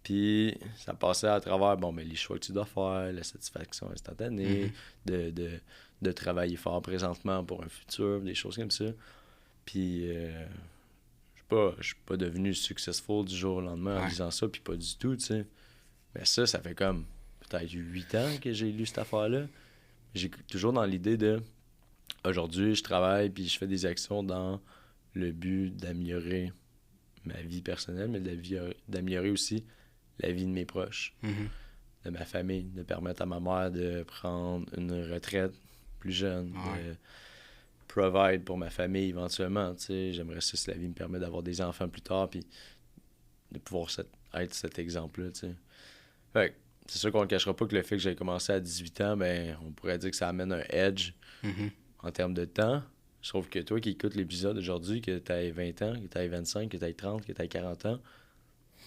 Puis ça passait à travers les choix que tu dois faire, la satisfaction instantanée, de travailler fort présentement pour un futur, des choses comme ça. Puis je suis pas devenu successful du jour au lendemain en lisant ça, puis pas du tout, tu sais. Mais ça fait comme peut-être 8 ans que j'ai lu cette affaire-là. J'ai toujours dans l'idée de aujourd'hui, je travaille puis je fais des actions dans le but d'améliorer ma vie personnelle, mais d'améliorer aussi la vie de mes proches, de ma famille, de permettre à ma mère de prendre une retraite plus jeune, de provide pour ma famille éventuellement, tu sais. J'aimerais ça si la vie me permet d'avoir des enfants plus tard, puis de pouvoir être cet exemple-là, tu sais. Fait que c'est sûr qu'on ne cachera pas que le fait que j'ai commencé à 18 ans, ben, on pourrait dire que ça amène un edge Mhm. en termes de temps. Je trouve que toi qui écoutes l'épisode aujourd'hui, que tu aies 20 ans, que tu aies 25, que tu aies 30, que tu aies 40 ans,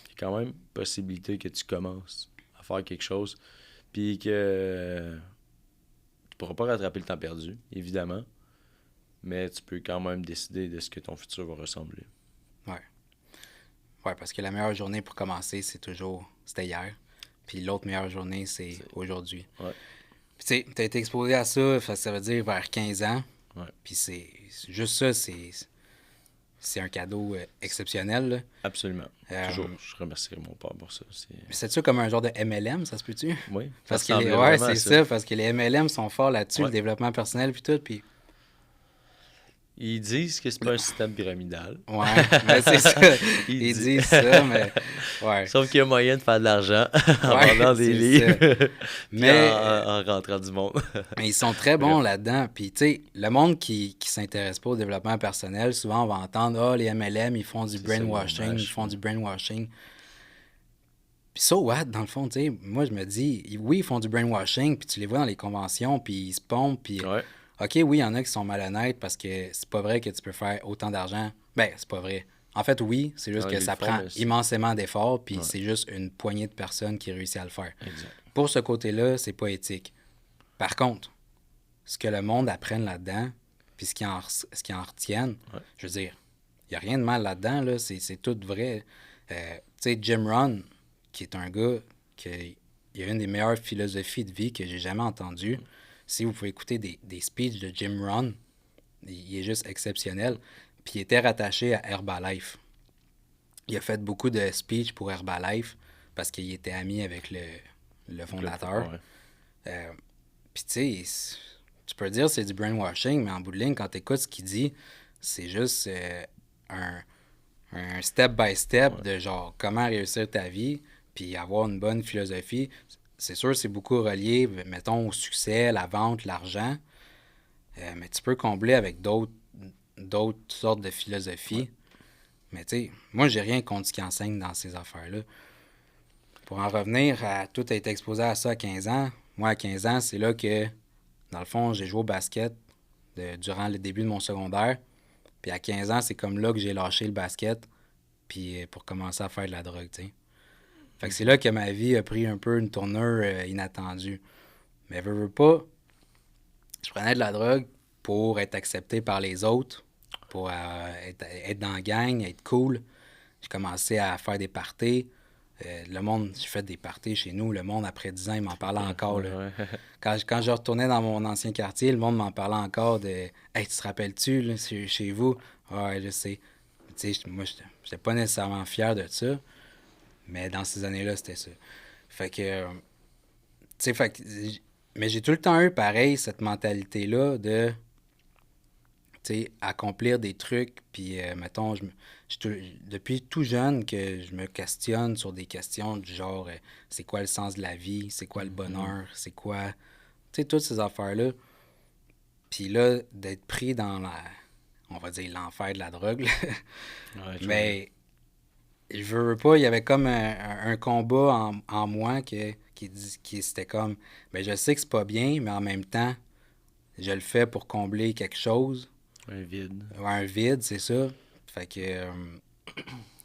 il y a quand même possibilité que tu commences à faire quelque chose. Puis que tu pourras pas rattraper le temps perdu, évidemment. Mais tu peux quand même décider de ce que ton futur va ressembler. Ouais. Ouais, parce que la meilleure journée pour commencer, c'était hier. Puis l'autre meilleure journée, c'est aujourd'hui. Ouais. Puis tu sais, t'as été exposé à ça, ça veut dire vers 15 ans. Ouais. Puis juste ça, c'est un cadeau exceptionnel, là. Absolument. Toujours, je remercierai mon père pour ça. C'est-tu comme un genre de MLM, ça se peut-tu? Oui, Parce que ressemblait ouais, vraiment c'est à ça. ça, parce que les MLM sont forts là-dessus, Ouais. le développement personnel puis tout, puis Ils disent que c'est pas un système pyramidal. ouais, mais c'est ça. Ils disent ça, mais ouais. Sauf qu'il y a moyen de faire de l'argent en Ouais, vendant des c'est livres puis Mais en rentrant du monde. mais ils sont très bons Bref. là-dedans. Puis, tu sais, le monde qui s'intéresse pas au développement personnel, souvent, on va entendre « Ah, les MLM, ils font du C'est ça, ils brainwashing, mâchent, ils font ouais. du brainwashing. » Puis so what, dans le fond, tu sais, moi, je me dis, oui, ils font du brainwashing, puis tu les vois dans les conventions, puis ils se pompent, puis Ouais. OK, oui, il y en a qui sont malhonnêtes parce que c'est pas vrai que tu peux faire autant d'argent. Ben, c'est pas vrai. En fait, oui, c'est juste Non, que ils ça le font, prend mais c'est- immensément d'efforts, puis Ouais. c'est juste une poignée de personnes qui réussissent à le faire. Exact. Pour ce côté-là, c'est pas éthique. Par contre, ce que le monde apprenne là-dedans, puis ce qu'ils en retiennent, Ouais. je veux dire, il n'y a rien de mal là-dedans, là, c'est tout vrai. Tu sais, Jim Rohn, qui est un gars qui a une des meilleures philosophies de vie que j'ai jamais entendues. Si vous pouvez écouter des speeches de Jim Rohn, il est juste exceptionnel. Puis il était rattaché à Herbalife. Il a fait beaucoup de speeches pour Herbalife parce qu'il était ami avec le fondateur. Ouais. Puis tu sais, tu peux dire que c'est du brainwashing, mais en bout de ligne, quand tu écoutes ce qu'il dit, c'est juste un step-by-step Ouais. de genre comment réussir ta vie, puis avoir une bonne philosophie. C'est sûr, c'est beaucoup relié, mettons, au succès, la vente, l'argent, mais tu peux combler avec d'autres sortes de philosophies. Ouais. Mais tu sais, moi, j'ai rien contre ce qu'il enseigne dans ces affaires-là. Pour en revenir à tout a été exposé à ça à 15 ans. Moi, à 15 ans, c'est là que, dans le fond, j'ai joué au basket durant le début de mon secondaire. Puis à 15 ans, c'est comme là que j'ai lâché le basket puis pour commencer à faire de la drogue, tu sais. Fait que c'est là que ma vie a pris un peu une tournure inattendue. Mais veux pas, je prenais de la drogue pour être accepté par les autres, pour être dans la gang, être cool. J'ai commencé à faire des parties. Le monde, j'ai fait des parties chez nous. Le monde, après 10 ans, il m'en parlait encore. Là. Ouais. Quand je retournais dans mon ancien quartier, le monde m'en parlait encore de « Hey, tu te rappelles-tu, là, chez vous? » Ouais, je sais. Tu sais, moi, j'étais pas nécessairement fier de ça, mais dans ces années-là, c'était ça. Fait que, tu sais, mais j'ai tout le temps eu, pareil, cette mentalité-là de, tu sais, accomplir des trucs, puis, mettons, depuis tout jeune que je me questionne sur des questions du genre, c'est quoi le sens de la vie, c'est quoi le bonheur, c'est quoi, tu sais, toutes ces affaires-là. Puis là, d'être pris dans on va dire, l'enfer de la drogue, là. Ouais, je Mais je veux pas, il y avait comme un combat en moi qui c'était comme, ben je sais que c'est pas bien, mais en même temps, je le fais pour combler quelque chose, comprends. Un vide. un vide, c'est ça. Fait que,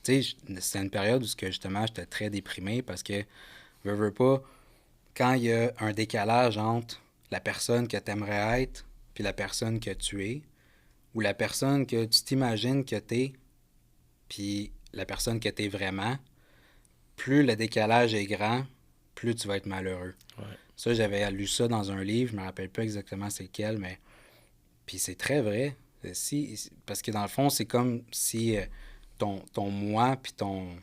tu sais, c'était une période où justement, j'étais très déprimé parce que, veux pas, quand il y a un décalage entre la personne que tu aimerais être puis la personne que tu es, ou la personne que tu t'imagines que tu es, puis la personne que tu es vraiment, plus le décalage est grand, plus tu vas être malheureux. Ouais. Ça, j'avais lu ça dans un livre, je me rappelle pas exactement c'est lequel, mais... Puis c'est très vrai. Parce que dans le fond, c'est comme si ton moi puis ton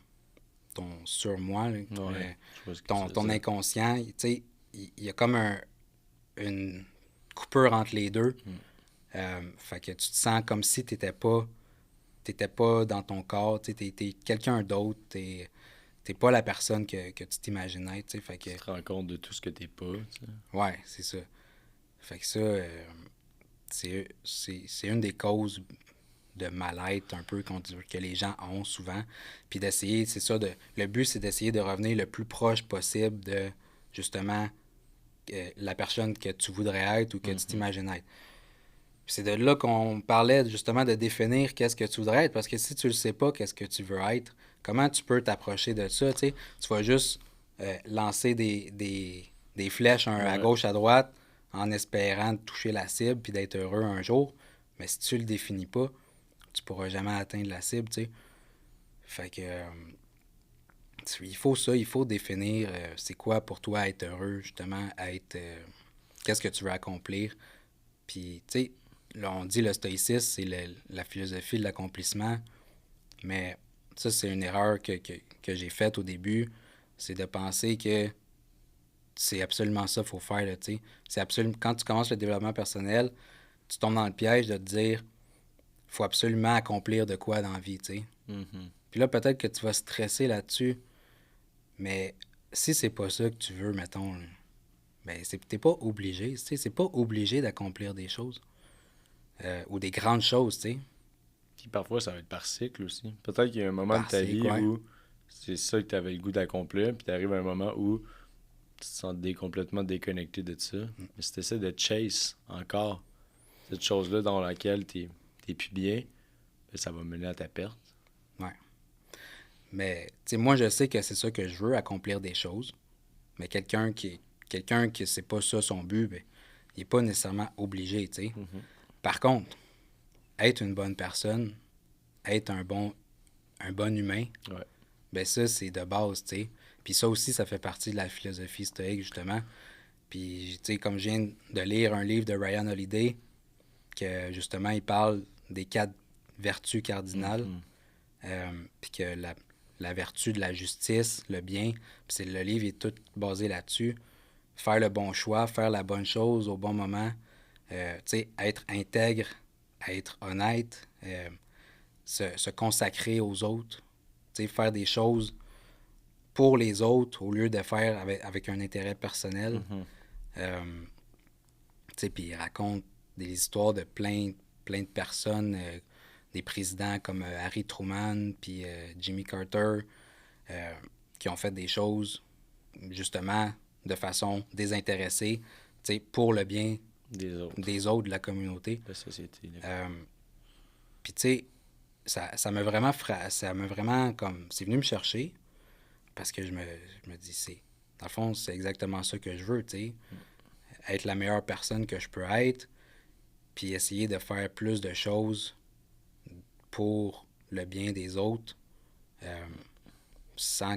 surmoi, là, Ouais, je vois ce que tu ton veux dire. inconscient, tu sais, il y a comme une coupure entre les deux. Fait que tu te sens comme si t'étais pas dans ton corps, tu sais, t'es quelqu'un d'autre, t'es pas la personne que tu t'imaginais, tu sais, fait que... Tu te rends compte de tout ce que t'es pas, tu sais. Ouais, c'est ça. Fait que ça, c'est une des causes de mal-être un peu que les gens ont souvent. Puis d'essayer, c'est ça, le but, c'est d'essayer de revenir le plus proche possible de, justement, la personne que tu voudrais être ou que tu t'imagines être. Puis c'est de là qu'on parlait justement de définir qu'est-ce que tu voudrais être, parce que si tu le sais pas, qu'est-ce que tu veux être, comment tu peux t'approcher de ça, tu sais? Tu vas juste lancer des flèches à Ouais. gauche, à droite, en espérant toucher la cible puis d'être heureux un jour. Mais si tu le définis pas, tu pourras jamais atteindre la cible, tu sais. Fait que il faut ça, il faut définir c'est quoi pour toi être heureux, justement, être qu'est-ce que tu veux accomplir. Puis, tu sais, là, on dit le stoïcisme, c'est la philosophie de l'accomplissement, mais ça, c'est une erreur que j'ai faite au début, c'est de penser que c'est absolument ça qu'il faut faire, là, tu sais. C'est absolument, quand tu commences le développement personnel, tu tombes dans le piège de te dire faut absolument accomplir de quoi dans la vie, tu sais. Mhm. Puis là, peut-être que tu vas stresser là-dessus, mais si c'est pas ça que tu veux, mettons, ben t'es pas obligé, tu sais, c'est pas obligé d'accomplir des choses ou des grandes choses, tu sais. Puis parfois, ça va être par cycle aussi. Peut-être qu'il y a un moment de ta Passer, vie quoi. où c'est ça que tu avais le goût d'accomplir, puis tu arrives à un moment où tu te sens complètement déconnecté de ça. Mais si tu essaies de chase encore cette chose-là dans laquelle tu n'es plus bien, ben, ça va mener à ta perte. Ouais. Mais, tu sais, moi, je sais que c'est ça que je veux, accomplir des choses. Mais quelqu'un qui c'est pas ça son but, ben, il est pas nécessairement obligé, tu sais. Mhm. Par contre, être une bonne personne, être un bon humain, Ouais. ben ça, c'est de base, tu sais. Puis ça aussi, ça fait partie de la philosophie stoïque, justement. Puis, tu sais, comme je viens de lire un livre de Ryan Holiday, que justement, il parle des 4 vertus cardinales, Mhm. puis que la vertu de la justice, le bien, puis le livre est tout basé là-dessus. Faire le bon choix, faire la bonne chose au bon moment, tu sais, être intègre, être honnête, se consacrer aux autres, tu sais, faire des choses pour les autres au lieu de faire avec un intérêt personnel. Mhm. Tu sais, puis il raconte des histoires de plein de personnes, des présidents comme Harry Truman, puis Jimmy Carter, euh, qui ont fait des choses justement de façon désintéressée, tu sais, pour le bien Des autres, des autres de la communauté. de la société. Là. Puis tu sais, ça m'a vraiment ça m'a vraiment comme c'est venu me chercher parce que je me dis c'est dans le fond c'est exactement ça que je veux, tu sais, être la meilleure personne que je peux être, puis essayer de faire plus de choses pour le bien des autres, euh, sans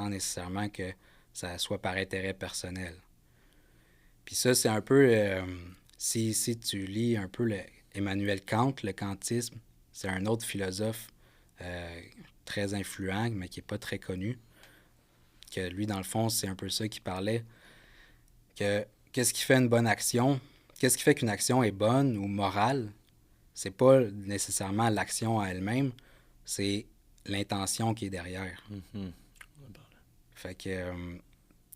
nécessairement que ça soit par intérêt personnel. Puis ça, c'est un peu, si tu lis un peu Emmanuel Kant, le kantisme, c'est un autre philosophe très influent, mais qui n'est pas très connu, que lui, dans le fond, c'est un peu ça qu'il parlait, que qu'est-ce qui fait une bonne action, qu'est-ce qui fait qu'une action est bonne ou morale, c'est pas nécessairement l'action à elle-même, c'est l'intention qui est derrière. Mhm. Fait que, tu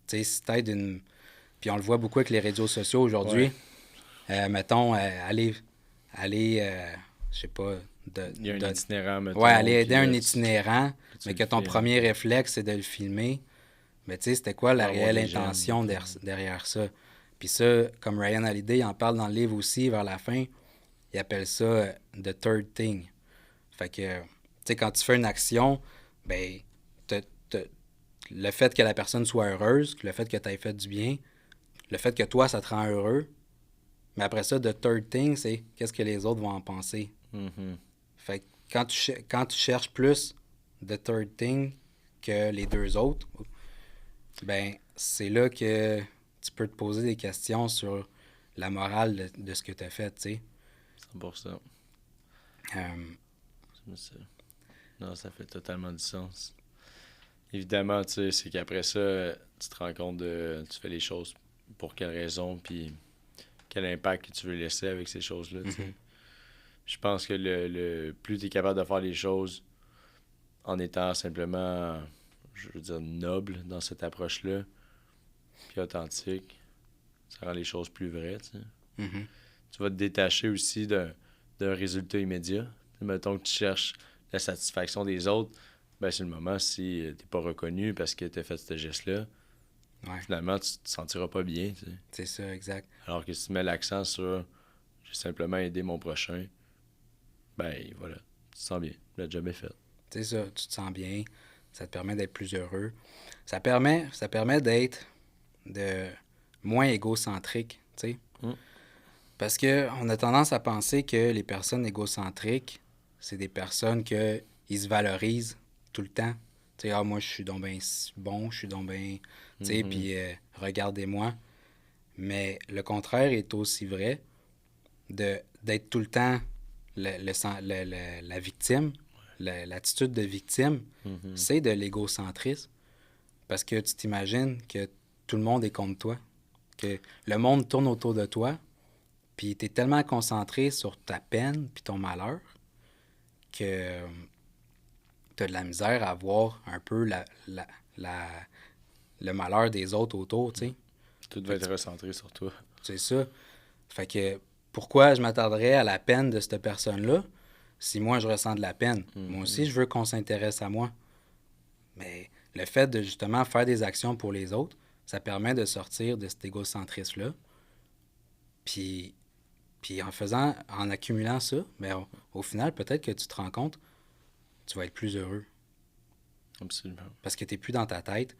sais, si t'aides une... Puis on le voit beaucoup avec les réseaux sociaux Ouais. aujourd'hui. Mettons, aller je sais pas, Il y a un itinérant, ouais, mettons, aller aider puis un là, itinérant, tu mais le que ton filmes, premier puis réflexe, c'est de le filmer. Mais tu sais, c'était quoi la pour avoir réelle des j'aime, intention mettons. derrière ça? Puis ça, comme Ryan Holiday en parle dans le livre aussi, vers la fin, il appelle ça the third thing. Fait que, tu sais, quand tu fais une action, ben, le fait que la personne soit heureuse, le fait que tu aies fait du bien, le fait que toi, ça te rend heureux, mais après ça, the third thing, c'est qu'est-ce que les autres vont en penser. Mhm. Fait que quand tu cherches plus the third thing que les deux autres, ben c'est là que tu peux te poser des questions sur la morale de ce que tu as fait, tu sais. 100%. Euh, Ça. Non, ça fait totalement du sens. Évidemment, tu sais, c'est qu'après ça, tu te rends compte de... Tu fais les choses pour quelle raison, puis quel impact que tu veux laisser avec ces choses-là, tu sais. mhm, Je pense que le plus tu es capable de faire les choses en étant simplement, je veux dire, noble dans cette approche-là, puis authentique, ça rend les choses plus vraies, tu sais. mhm, Tu vas te détacher aussi d'un résultat immédiat. Mettons que tu cherches la satisfaction des autres, ben c'est le moment si t'es pas reconnu parce que t'as fait ce geste-là. Ouais. Finalement, tu te sentiras pas bien, tu sais. C'est ça, exact. Alors que si tu mets l'accent sur j'ai simplement aidé mon prochain, ben voilà, tu te sens bien. Le job est fait. C'est ça, tu te sens bien, ça te permet d'être plus heureux. Ça permet d'être de moins égocentrique, tu sais. Mm. Parce que on a tendance à penser que les personnes égocentriques, c'est des personnes que ils se valorisent tout le temps. Tu sais, ah, moi, je suis donc bien bon, je suis donc bien... Tu sais, puis regardez-moi. Mais le contraire est aussi vrai d'être tout le temps la victime, l'attitude de victime, c'est de l'égocentrisme. Parce que tu t'imagines que tout le monde est contre toi, que le monde tourne autour de toi, puis tu es tellement concentré sur ta peine puis ton malheur que tu as de la misère à voir un peu le malheur des autres autour, tu sais. Tout va être recentré sur toi. C'est ça. Fait que pourquoi je m'attarderais à la peine de cette personne-là si moi je ressens de la peine? Moi aussi, je veux qu'on s'intéresse à moi. Mais le fait de justement faire des actions pour les autres, ça permet de sortir de cet égocentrisme-là. Puis en accumulant ça, ben, au final, peut-être que tu te rends compte, tu vas être plus heureux. Absolument. Parce que tu n'es plus dans ta tête.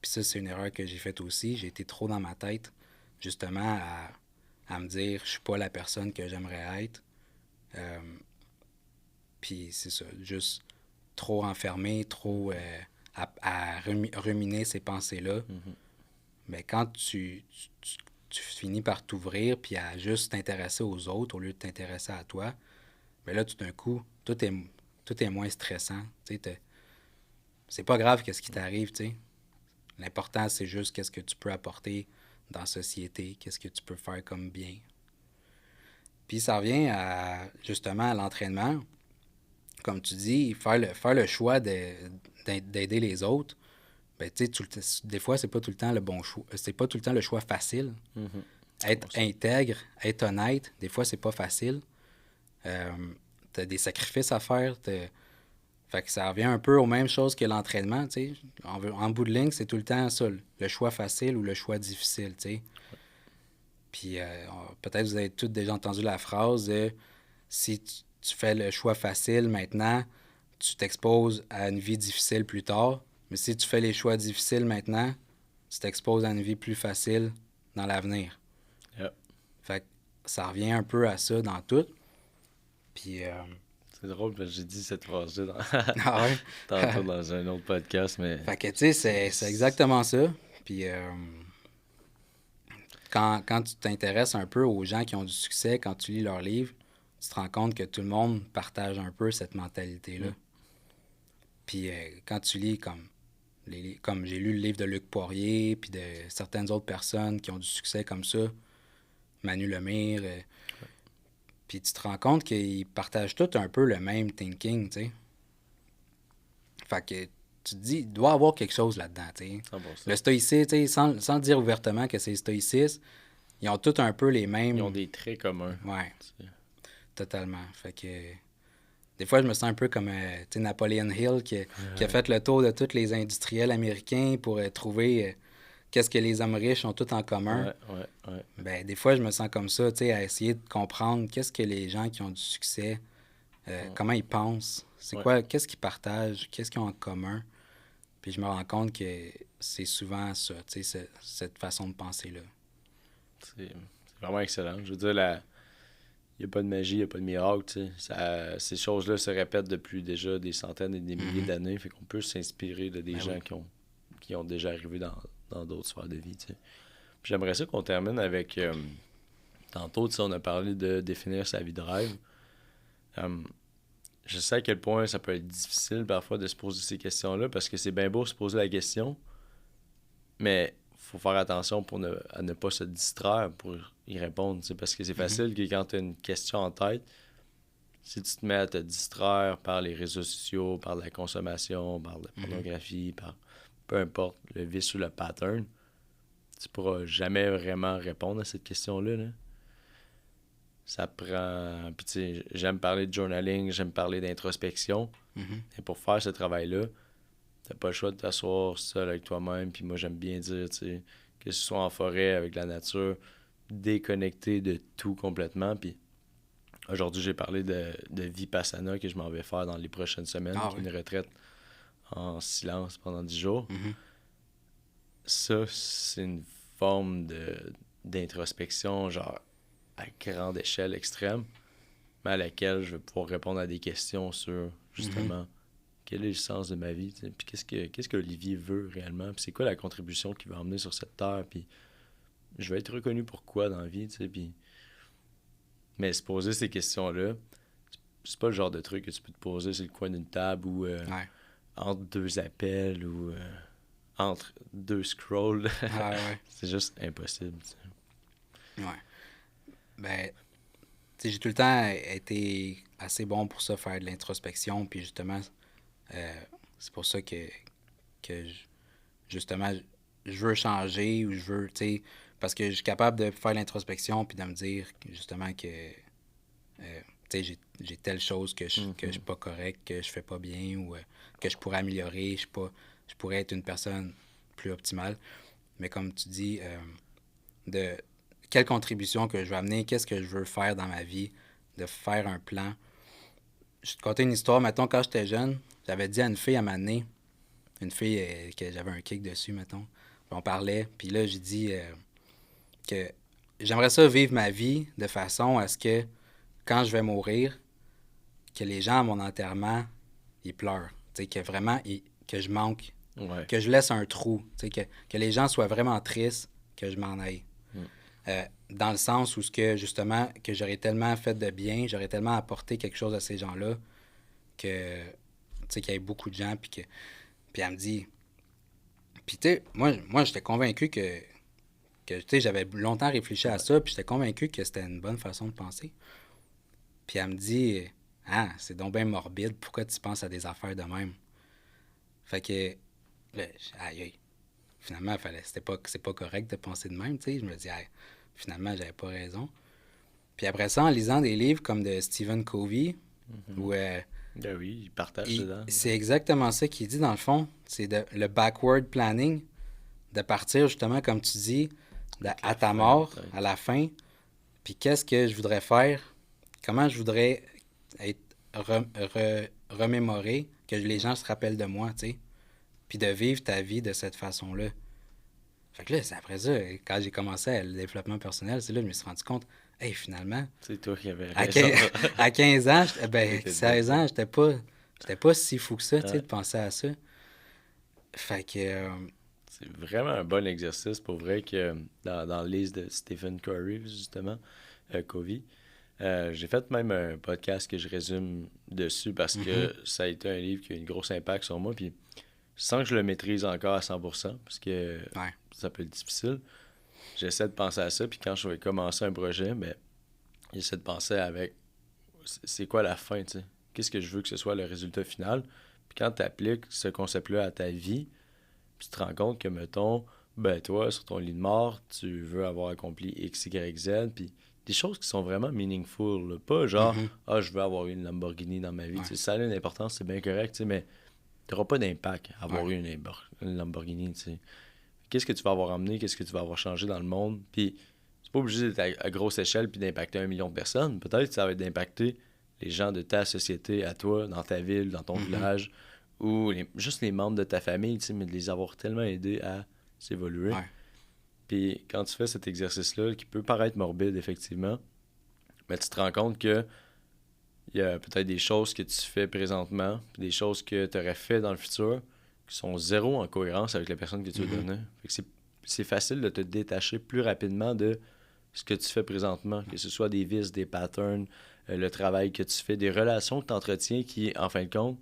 Puis ça, c'est une erreur que j'ai faite aussi. J'ai été trop dans ma tête, justement, à me dire, je suis pas la personne que j'aimerais être. Puis c'est ça, juste trop enfermé, trop à ruminer ces pensées-là. Mais quand tu finis par t'ouvrir puis à juste t'intéresser aux autres au lieu de t'intéresser à toi, bien là, tout d'un coup, tout est moins stressant. C'est pas grave qu'est-ce qui t'arrive, tu sais. L'important, c'est juste qu'est-ce que tu peux apporter dans la société, qu'est-ce que tu peux faire comme bien. Puis ça revient justement à l'entraînement. Comme tu dis, faire le choix d'aider les autres, ben, tu sais, des fois, c'est pas tout le temps le bon choix. C'est pas tout le temps le choix facile. Être intègre, être honnête, des fois, c'est pas facile. T'as des sacrifices à faire. Fait que ça revient un peu aux mêmes choses que l'entraînement, tu sais. En bout de ligne, c'est tout le temps ça, le choix facile ou le choix difficile, tu sais. Puis peut-être vous avez tous déjà entendu la phrase si tu fais le choix facile maintenant, tu t'exposes à une vie difficile plus tard. Mais si tu fais les choix difficiles maintenant, tu t'exposes à une vie plus facile dans l'avenir. Yep. Fait que ça revient un peu à ça dans tout. Puis... C'est drôle parce que j'ai dit cette phrase-là ah ouais? tantôt dans un autre podcast, mais... Fait que, tu sais, c'est exactement ça. Puis, quand tu t'intéresses un peu aux gens qui ont du succès, quand tu lis leurs livres, tu te rends compte que tout le monde partage un peu cette mentalité-là. Puis, quand tu lis comme j'ai lu le livre de Luc Poirier, puis de certaines autres personnes qui ont du succès comme ça, Manu Lemire, puis tu te rends compte qu'ils partagent tous un peu le même thinking, tu sais. Fait que tu te dis, il doit y avoir quelque chose là-dedans, tu sais. Le stoïcisme, tu sais, sans dire ouvertement que c'est le stoïcisme, ils ont tous un peu les mêmes... Ils ont des traits communs. Ouais, totalement. Fait que... Des fois, je me sens un peu comme Napoleon Hill qui a fait le tour de tous les industriels américains pour trouver qu'est-ce que les hommes riches ont tout en commun. Ouais. Ben, des fois, je me sens comme ça, à essayer de comprendre qu'est-ce que les gens qui ont du succès, comment ils pensent, c'est quoi, qu'est-ce qu'ils partagent, qu'est-ce qu'ils ont en commun. Puis je me rends compte que c'est souvent ça, cette façon de penser-là. C'est vraiment excellent. Je veux dire, il n'y a pas de magie, il n'y a pas de miracle. Ces choses-là se répètent depuis déjà des centaines et des milliers d'années. Fait qu'on peut s'inspirer de des gens qui ont déjà arrivé dans d'autres sphères de vie. T'sais. Puis j'aimerais ça qu'on termine avec... tantôt, on a parlé de définir sa vie de rêve. Je sais à quel point ça peut être difficile parfois de se poser ces questions-là parce que c'est bien beau se poser la question, mais faut faire attention à ne pas se distraire pour y répondre. Parce que c'est facile que quand tu as une question en tête, si tu te mets à te distraire par les réseaux sociaux, par la consommation, par la pornographie, par peu importe le vice ou le pattern, tu pourras jamais vraiment répondre à cette question-là. Là. ça prend... Puis tu sais, j'aime parler de journaling, j'aime parler d'introspection. Et pour faire ce travail-là, t'as pas le choix de t'asseoir seul avec toi-même. Puis moi, j'aime bien dire, tu sais, que ce soit en forêt, avec la nature, déconnecté de tout complètement. Puis aujourd'hui, j'ai parlé de Vipassana que je m'en vais faire dans les prochaines semaines, qui est une retraite en silence pendant 10 jours. Ça, c'est une forme d'introspection, genre à grande échelle extrême, mais à laquelle je vais pouvoir répondre à des questions sur, justement, quel est le sens de ma vie, t'sais, puis qu'est-ce que Olivier veut réellement, puis c'est quoi la contribution qu'il va emmener sur cette terre, puis je vais être reconnu pour quoi dans la vie, tu sais, puis... Mais se poser ces questions-là, c'est pas le genre de truc que tu peux te poser sur le coin d'une table ou entre deux appels ou entre deux scrolls. C'est juste impossible. T'sais. Ouais. Ben, tu sais, j'ai tout le temps été assez bon pour ça, faire de l'introspection, puis justement, c'est pour ça que justement, je veux changer ou je veux, tu sais, parce que je suis capable de faire l'introspection puis de me dire justement que, tu sais, j'ai telle chose que je suis pas correct, que je fais pas bien ou que je pourrais améliorer, je pourrais être une personne plus optimale. Mais comme tu dis, de quelle contribution que je veux amener, qu'est-ce que je veux faire dans ma vie, de faire un plan. Je vais te conter une histoire. Mettons, quand j'étais jeune, j'avais dit à une fille à m'amener, une fille que j'avais un kick dessus, mettons. Puis on parlait, puis là, j'ai dit que j'aimerais ça vivre ma vie de façon à ce que, quand je vais mourir, que les gens à mon enterrement, ils pleurent. Tu sais, que vraiment, que je manque, que je laisse un trou. Tu sais, que les gens soient vraiment tristes, que je m'en aille. Dans le sens où, justement, que j'aurais tellement fait de bien, j'aurais tellement apporté quelque chose à ces gens-là, que, tu sais, qu'il y ait beaucoup de gens, puis elle me dit... Puis, tu sais, moi j'étais convaincu que tu sais, j'avais longtemps réfléchi à ça, puis j'étais convaincu que c'était une bonne façon de penser. Puis elle me dit, « Ah, c'est donc bien morbide, pourquoi tu penses à des affaires de même? » Fait que, là, aïe, finalement, c'est pas correct de penser de même, tu sais. Je me dis, aïe, finalement, j'avais pas raison. Puis après ça, en lisant des livres comme de Stephen Covey, où... Ben oui, il partage dedans. C'est exactement ça qu'il dit, dans le fond. C'est le backward planning, de partir, justement, comme tu dis, à ta mort, à la fin. Puis qu'est-ce que je voudrais faire? Comment je voudrais être remémoré, que les gens se rappellent de moi, tu sais. Puis de vivre ta vie de cette façon-là. Fait que là, c'est après ça, quand j'ai commencé le développement personnel, c'est là que je me suis rendu compte, hey, finalement... C'est toi qui avais raison. À 15 ans, 16 ans, j'étais pas si fou que ça, tu sais, de penser à ça. Fait que... C'est vraiment un bon exercice, pour vrai, que dans le livre de Stephen Covey, justement, Covey, j'ai fait même un podcast que je résume dessus parce que ça a été un livre qui a eu un gros impact sur moi, puis sans que je le maîtrise encore à 100%, parce que ça peut être difficile, j'essaie de penser à ça, puis quand je vais commencer un projet, ben, j'essaie de penser avec c'est quoi la fin, tu sais? Qu'est-ce que je veux que ce soit le résultat final? Puis quand tu appliques ce concept-là à ta vie, puis tu te rends compte que, mettons, ben toi, sur ton lit de mort, tu veux avoir accompli X, Y, Z, puis des choses qui sont vraiment meaningful, là. Pas genre, je veux avoir une Lamborghini dans ma vie. Tu sais, ça a une importance, c'est bien correct, tu sais, mais tu n'auras pas d'impact à avoir eu une Lamborghini, tu sais. Qu'est-ce que tu vas avoir emmené, qu'est-ce que tu vas avoir changé dans le monde, puis c'est pas obligé d'être à grosse échelle puis d'impacter 1 million de personnes. Peut-être que ça va être d'impacter les gens de ta société, à toi, dans ta ville, dans ton village, ou juste les membres de ta famille, tu sais, mais de les avoir tellement aidés à s'évoluer. Puis quand tu fais cet exercice-là, qui peut paraître morbide, effectivement, mais tu te rends compte que il y a peut-être des choses que tu fais présentement, puis des choses que tu aurais fait dans le futur, qui sont zéro en cohérence avec la personne que tu veux donner. Fait que c'est facile de te détacher plus rapidement de ce que tu fais présentement, que ce soit des vices, des patterns, le travail que tu fais, des relations que tu entretiens qui, en fin de compte,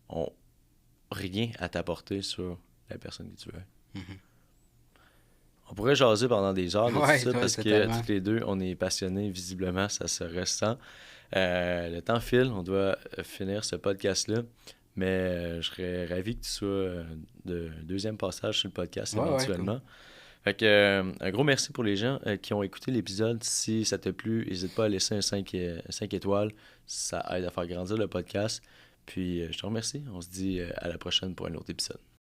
ont rien à t'apporter sur la personne que tu veux. On pourrait jaser pendant des heures de tout ça, parce que tous les deux, on est passionnés, visiblement, ça se ressent. Le temps file, on doit finir ce podcast-là, mais je serais ravi que tu sois de deuxième passage sur le podcast éventuellement. Fait que, un gros merci pour les gens qui ont écouté l'épisode. Si ça t'a plu, n'hésite pas à laisser un 5 étoiles. Ça aide à faire grandir le podcast. Puis je te remercie. On se dit à la prochaine pour un autre épisode.